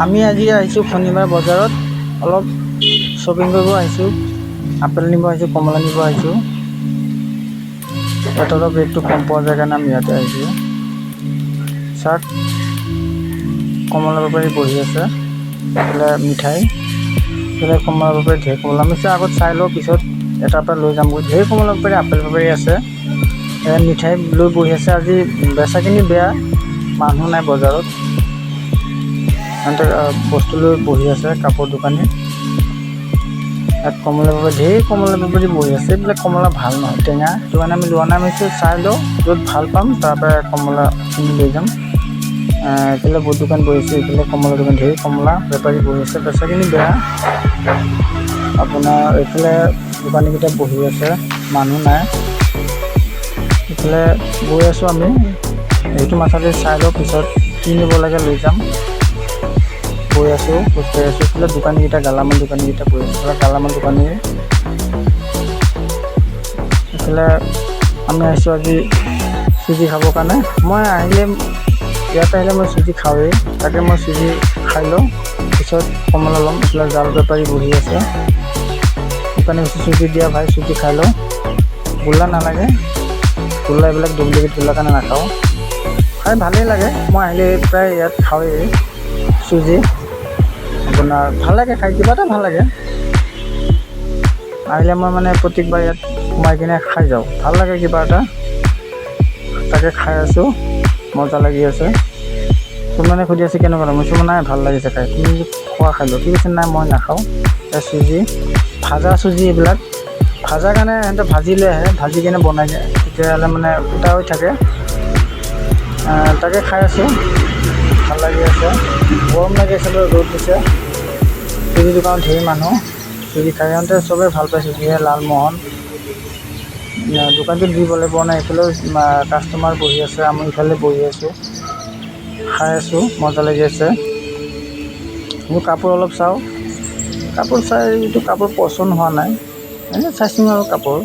আমি আজি আহিছোঁ শনিবাৰ বজাৰত অলপ শ্বপিং কৰিব আহিছোঁ। আপেল নিব আহিছোঁ, কমলা নিব আহিছোঁ। ইয়াত অলপ ৰেটটো কম পোৱা যায় কাৰণে আমি ইয়াতে আহিছোঁ। চাট কমলা বেপাৰী বহি আছে, এইফালে মিঠাই, এইফালে কমলা বেপাৰী ঢেৰ কমলা। আমি আগত চাই লওঁ, পিছত এটাৰ পৰা লৈ যামগৈ। ঢেৰ কমলা বেপাৰী, আপেল বেপাৰী আছে, মিঠাই লৈ বহি আছে। আজি বেচাখিনি বেয়া, মানুহ নাই বজাৰত। বস্তু লৈ বহি আছে কাপোৰ দোকানী। ইয়াত কমলা বেপাৰী, ঢেৰ কমলা বেপাৰী বহি আছে। এইবিলাক কমলা ভাল নহয়, টেঙা, সেইটো কাৰণে আমি লোৱা নাই। আমি চাই লওঁ, য'ত ভাল পাম তাৰ পৰা কমলা কিনি লৈ যাম। এইফালে বহুত দোকান বহিছে, এইফালে কমলা দোকান, ঢেৰ কমলা বেপাৰী বহি আছে। বেচাখিনি বেয়া। আপোনাৰ এইফালে দোকানীকেইটা বহি আছে, মানুহ নাই। এইফালে গৈ আছোঁ আমি, সেইটো মাথাতে চাই লওঁ, পিছত কি নিব লাগে লৈ যাম। গৈ আছোঁ, খোজকাঢ়ি আছোঁ। এইফালে দোকানীকেইটা, গেলামাল দোকানীকেইটা বহি আছে, গেলামাল দোকানী। এইফালে আমি আহিছোঁ আজি চুজি খাবৰ কাৰণে। মই আহিলে, ইয়াত আহিলে মই চুজি খাওঁৱেই, তাকে মই চুজি খাই লওঁ, পিছত কমলা ল'ম। এইফালে জাল বেপাৰী বহি আছে, দোকানী কৈছে চুজি দিয়া ভাই, চুজি খাই লওঁ। গোল্লা নালাগে, গোল্লা এইবিলাক ডুপ্লিকেট গোল্লা কাৰণে নাখাওঁ। খাই ভালেই লাগে, মই আহিলে প্ৰায় ইয়াত খাওঁৱেই চুজি। আপোনাৰ ভাল লাগে খাই, কিবা এটা ভাল লাগে। আহিলে মই মানে প্ৰত্যেকবাৰ ইয়াত সোমাই কিনে খাই যাওঁ, ভাল লাগে কিবা এটা। তাকে খাই আছোঁ, মজা লাগি আছে। কিছুমানে সুধি আছে কেনেকুৱা লাগে, মই কৈছোঁ নাই ভাল লাগিছে খাই, তুমি খোৱা খাই লওঁ। ঠিক আছে, নাই মই নাখাওঁ। চুজি, ভাজা চুজি, এইবিলাক ভাজাৰ কাৰণে সিহঁতে ভাজি লৈ আহে, ভাজি কিনে বনাই দিয়ে, তেতিয়াহ'লে মানে গোটা হৈ থাকে। তাকে খাই আছোঁ, ভাল লাগি আছে। গৰম লাগি আছে, ৰ'দ দিছে। চুজি দোকানত ঢেৰ মানুহ, চুজি খাই সিহঁতে চবেই ভাল পায় চুজি। লালমোহন দোকানটো দিবলৈ পোৱা নাই। এইফালেও কাষ্টমাৰ বহি আছে, আমি ইফালে বহি আছোঁ, খাই আছোঁ, মজা লাগি আছে। মোৰ কাপোৰ অলপ চাওঁ, কাপোৰ চাই এইটো কাপোৰ পচন্দ হোৱা নাই, এনেই চাইছোঁ আৰু কাপোৰ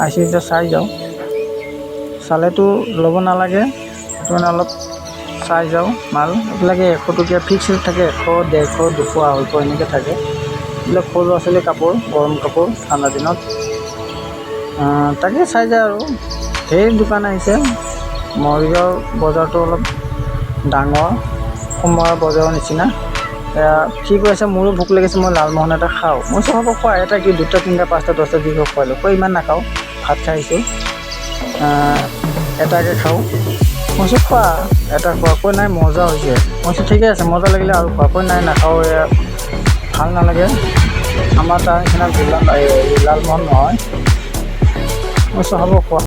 আহিছোঁ এতিয়া চাই যাওঁ। চালেতো ল'ব নালাগে, সেইটো কাৰণে অলপ চাই যাওঁ মাল। এইবিলাকে 100 টকীয়া ফিক্স ৰেট থাকে, 100, 150, 200, 250 এনেকৈ থাকে। এইবিলাক সৰু ল'ৰা ছোৱালীৰ কাপোৰ, গৰম কাপোৰ, ঠাণ্ডা দিনত। তাকে চাই যায় আৰু ঢেৰ দোকান আহিছে। মৰিগাঁও বজাৰটো অলপ ডাঙৰ, সোমবাৰ বজাৰৰ নিচিনা। সি কৈ আছে মোৰো ভোক লাগিছে, মই লালমোহন এটা খাওঁ। মই চব হ'ব খোৱা, এটা কি 2টা 3টা 5টা 10টা যি হওক খুৱাই লওঁ। কৈ ইমান নাখাওঁ, ভাত খাই আহিছোঁ, এটাকে খাওঁ। মই চব খোৱা, এটা খোৱা। কৈ নাই মজা হৈছে। মই কৈছোঁ ঠিকে আছে, মজা লাগিলে আৰু খোৱা। কৈ নাই নাখাওঁ, ভাল নালাগে, আমাৰ তাৰ নিচিনা লালমোহন নহয়। মই চব হ'ব খোৱা।